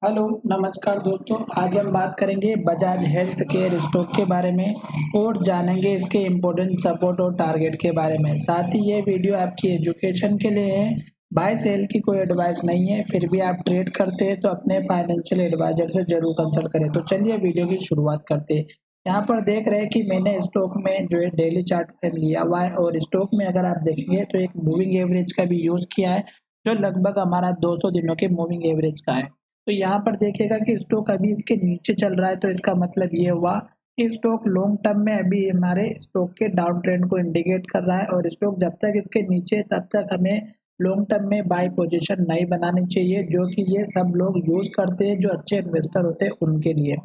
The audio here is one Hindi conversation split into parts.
हेलो, नमस्कार दोस्तों। आज हम बात करेंगे बजाज हेल्थ केयर स्टॉक के बारे में और जानेंगे इसके इम्पोर्टेंट सपोर्ट और टारगेट के बारे में। साथ ही ये वीडियो आपकी एजुकेशन के लिए है, बाय सेल की कोई एडवाइस नहीं है। फिर भी आप ट्रेड करते हैं तो अपने फाइनेंशियल एडवाइजर से जरूर कंसल्ट करें। तो चलिए वीडियो की शुरुआत करते हैं। यहाँ पर देख रहे हैं कि मैंने स्टॉक में जो है डेली चार्ट फ्रेम लिया हुआ है और स्टॉक में अगर आप देखेंगे तो एक मूविंग एवरेज का भी यूज किया है, जो लगभग हमारा 200 दिनों के मूविंग एवरेज का है। तो यहाँ पर देखिएगा कि स्टॉक अभी इसके नीचे चल रहा है, तो इसका मतलब ये हुआ कि स्टॉक लॉन्ग टर्म में अभी हमारे स्टॉक के डाउन ट्रेंड को इंडिकेट कर रहा है और स्टॉक जब तक इसके नीचे है तब तक हमें लॉन्ग टर्म में बाय पोजीशन नहीं बनानी चाहिए, जो कि ये सब लोग यूज करते हैं जो अच्छे इन्वेस्टर होते हैं उनके लिए।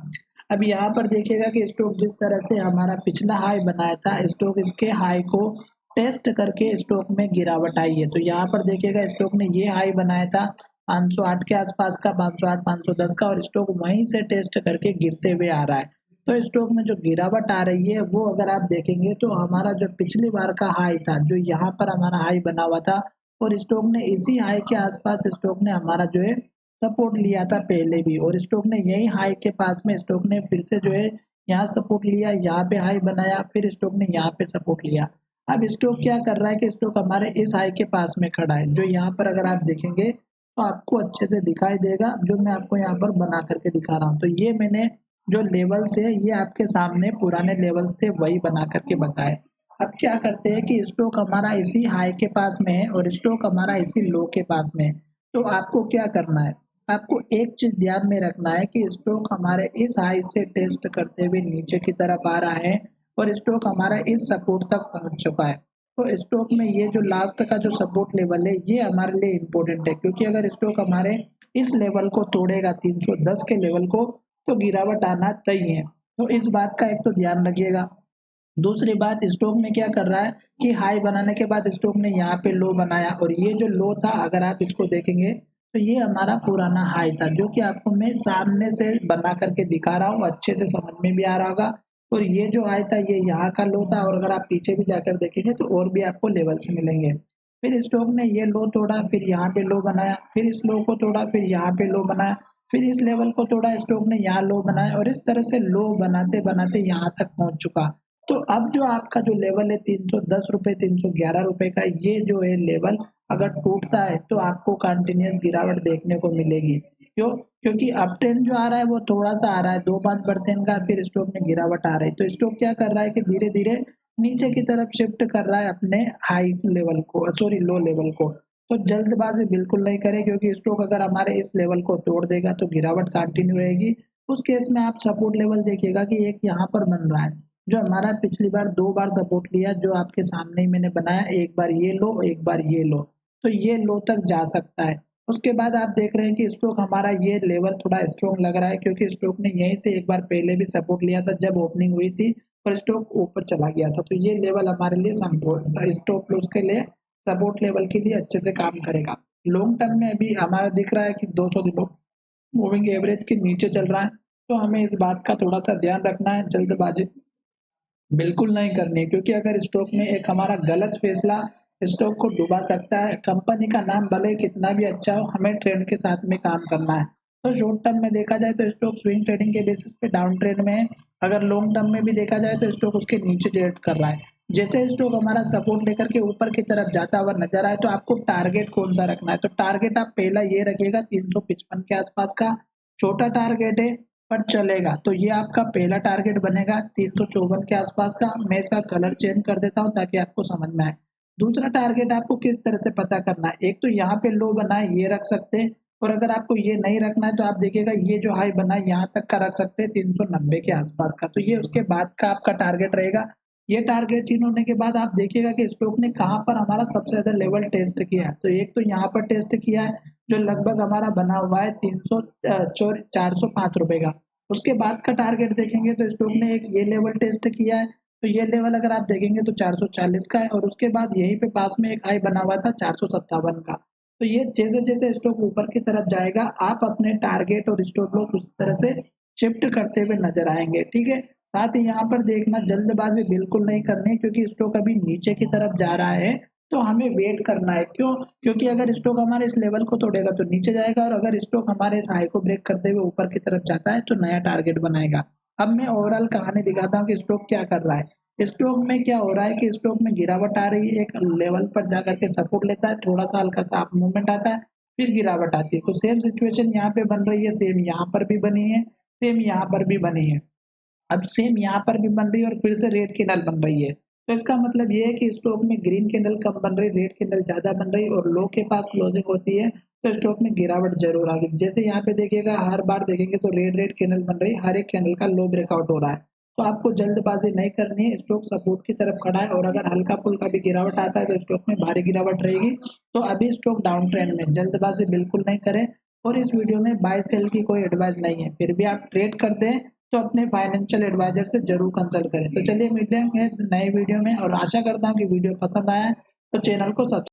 अब यहाँ पर देखिएगा कि स्टॉक जिस तरह से हमारा पिछला हाई बनाया था, स्टॉक इसके हाई को टेस्ट करके स्टॉक में गिरावट आई है। तो यहाँ पर देखिएगा स्टॉक ने ये हाई बनाया था 508 के आसपास का, 508 510 का, और स्टॉक वहीं से टेस्ट करके गिरते हुए आ रहा है। तो स्टॉक में जो गिरावट आ रही है वो अगर आप देखेंगे तो हमारा जो पिछली बार का हाई था, जो यहाँ पर हमारा हाई बना हुआ था, और स्टॉक ने इसी हाई के आसपास स्टॉक ने हमारा जो है सपोर्ट लिया था पहले भी, और स्टॉक ने यही हाई के पास में स्टॉक ने फिर से जो है यहाँ सपोर्ट लिया, यहाँ पे हाई बनाया, फिर स्टॉक ने यहाँ पे सपोर्ट लिया। अब स्टॉक क्या कर रहा है कि स्टॉक हमारे इस हाई के पास में खड़ा है, जो यहाँ पर अगर आप देखेंगे तो आपको अच्छे से दिखाई देगा, जो मैं आपको यहाँ पर बना करके दिखा रहा हूँ। तो ये मैंने जो लेवल्स है ये आपके सामने पुराने लेवल्स थे वही बना करके बताए। अब क्या करते हैं कि स्टॉक हमारा इसी हाई के पास में है और स्टॉक हमारा इसी लो के पास में है। तो आपको क्या करना है, आपको एक चीज ध्यान में रखना है कि स्टॉक हमारे इस हाई से टेस्ट करते हुए नीचे की तरफ आ रहा है और स्टॉक हमारा इस सपोर्ट तक पहुंच चुका है। तो स्टॉक में ये जो लास्ट का जो सपोर्ट लेवल है ये हमारे लिए इम्पोर्टेंट है, क्योंकि अगर स्टॉक हमारे इस लेवल को तोड़ेगा 310 के लेवल को, तो गिरावट आना तय है। तो इस बात का एक तो ध्यान रखिएगा। दूसरी बात, स्टॉक में क्या कर रहा है कि हाई बनाने के बाद स्टॉक ने यहाँ पे लो बनाया, और ये जो लो था अगर आप इसको देखेंगे तो ये हमारा पुराना हाई था, जो कि आपको मैं सामने से बना करके दिखा रहा हूँ, अच्छे से समझ में भी आ रहा होगा। और ये जो हाई था ये यहाँ का लो था, और अगर आप पीछे भी जाकर देखेंगे तो और भी आपको लेवल्स मिलेंगे। फिर स्टॉक ने ये लो तोड़ा, फिर यहाँ पे लो बनाया, फिर इस लो को तोड़ा, फिर यहाँ पे लो बनाया, फिर इस लेवल को तोड़ा, स्टॉक ने यहाँ लो बनाया, और इस तरह से लो बनाते बनाते यहाँ तक पहुंच चुका। तो अब जो आपका जो लेवल है 310 रुपए, 311 रुपए का, ये जो है लेवल अगर टूटता है तो आपको कंटिन्यूअस गिरावट देखने को मिलेगी। क्यों? क्योंकि अप ट्रेंड जो आ रहा है वो थोड़ा सा आ रहा है 2-5% का, फिर स्टॉक में गिरावट आ रही है। तो स्टॉक क्या कर रहा है कि धीरे धीरे नीचे की तरफ शिफ्ट कर रहा है अपने हाई लेवल को, सॉरी लो लेवल को। तो जल्दबाजी बिल्कुल नहीं करें, क्योंकि स्टॉक अगर हमारे इस लेवल को तोड़ देगा तो गिरावट कंटिन्यू रहेगी। उस केस में आप सपोर्ट लेवल देखिएगा कि एक यहाँ पर बन रहा है, जो हमारा पिछली बार 2 बार सपोर्ट लिया, जो आपके सामने ही मैंने बनाया, एक बार ये लो, एक बार ये लो। तो ये लो तक जा सकता है। उसके बाद आप देख रहे हैं कि स्टॉक हमारा ये लेवल थोड़ा स्ट्रॉन्ग लग रहा है, क्योंकि स्टॉक ने यहीं से एक बार पहले भी सपोर्ट लिया था जब ओपनिंग हुई थी, और स्टॉक ऊपर चला गया था। तो ये लेवल हमारे लिए स्टॉप लॉस के लिए, सपोर्ट लेवल के लिए अच्छे से काम करेगा। लॉन्ग टर्म में अभी हमारा दिख रहा है कि 200 दिनों मूविंग एवरेज के नीचे चल रहा है, तो हमें इस बात का थोड़ा-सा ध्यान रखना है, जल्दबाजी बिल्कुल नहीं करनी है, क्योंकि अगर स्टॉक में एक हमारा गलत फैसला स्टॉक को डुबा सकता है। कंपनी का नाम भले कितना भी अच्छा हो, हमें ट्रेंड के साथ में काम करना है। तो शॉर्ट टर्म में देखा जाए तो स्टॉक स्विंग ट्रेडिंग के बेसिस पे डाउन ट्रेंड में है। अगर लॉन्ग टर्म में भी देखा जाए तो स्टॉक उसके नीचे ट्रेड कर रहा है। जैसे स्टॉक हमारा सपोर्ट लेकर के ऊपर की तरफ जाता हुआ नजर आए तो आपको टारगेट कौन सा रखना है, तो टारगेट आप पहला ये रखिएगा 355 के आसपास का, छोटा टारगेट है पर चलेगा। तो ये आपका पहला टारगेट बनेगा 354 के आसपास का। मैं इसका कलर चेंज कर देता हूँ ताकि आपको समझ में आए। दूसरा टारगेट आपको किस तरह से पता करना है, एक तो यहाँ पे लो बना है ये रख सकते हैं, और अगर आपको ये नहीं रखना है तो आप देखिएगा ये जो हाई बना है यहाँ तक का रख सकते हैं 390 के आसपास का। तो ये उसके बाद का आपका टारगेट रहेगा। ये टारगेट इन होने के बाद आप देखिएगा कि स्टॉक ने कहाँ पर हमारा सबसे ज्यादा लेवल टेस्ट किया है। तो एक तो यहाँ पर टेस्ट किया है, जो लगभग हमारा बना हुआ है 405 रुपए का। उसके बाद का टारगेट देखेंगे तो स्टॉक ने एक ये लेवल टेस्ट किया है, तो ये लेवल अगर आप देखेंगे तो 440 का है, और उसके बाद यहीं पे पास में एक हाई बना हुआ था 457 का। तो ये जैसे-जैसे स्टॉक ऊपर की तरफ जाएगा, आप अपने टारगेट और स्टॉप लॉस उस तरह से शिफ्ट करते हुए नज़र आएँगे, ठीक है? साथ ही यहाँ पर देखना, जल्दबाज़ी बिल्कुल नहीं करनी है, क्योंकि स्टॉक अभी नीचे की तरफ जा रहा है तो हमें वेट करना है। क्यों? क्योंकि अगर स्टॉक हमारे इस लेवल को तोड़ेगा तो नीचे जाएगा और अगर स्टॉक हमारे इस हाई को ब्रेक करते हुए ऊपर की तरफ जाता है तो नया टारगेट बनाएगा। अब मैं ओवरऑल कहानी दिखाता हूँ कि स्टॉक क्या कर रहा है। स्टॉक में क्या हो रहा है कि स्टॉक में गिरावट आ रही है, एक लेवल पर जाकर के सपोर्ट लेता है, थोड़ा-सा हल्का-सा अप मूवमेंट आता है, फिर गिरावट आती है। तो सेम सिचुएशन यहाँ पे बन रही है, सेम यहाँ पर भी बनी है, सेम यहाँ पर भी बनी है। अब सेम यहाँ पर भी बन रही है और फिर से रेड कैंडल बन रही है। तो इसका मतलब ये है कि स्टॉक में ग्रीन कैंडल कम बन रही है, रेड कैंडल ज़्यादा बन रही है और लो के पास क्लोजिंग होती है, तो स्टॉक में गिरावट ज़रूर आएगी। जैसे यहाँ पे देखिएगा हर बार देखेंगे तो रेड कैंडल बन रही है, हर एक कैंडल का लो ब्रेकआउट हो रहा है। तो आपको जल्दबाज़ी नहीं करनी है, स्टॉक सपोर्ट की तरफ खड़ा है और अगर हल्का-फुल्का भी गिरावट आता है तो स्टॉक में भारी गिरावट रहेगी। तो अभी स्टॉक डाउन ट्रेंड में, जल्दबाज़ी बिल्कुल नहीं करें और इस वीडियो में बाय सेल की कोई एडवाइस नहीं है। फिर भी आप ट्रेड करते हैं तो अपने फाइनेंशियल एडवाइजर से ज़रूर कंसल्ट करें। तो चलिए मिलते हैं नए वीडियो में और आशा करता हूँ कि वीडियो पसंद आया है तो चैनल को सब्स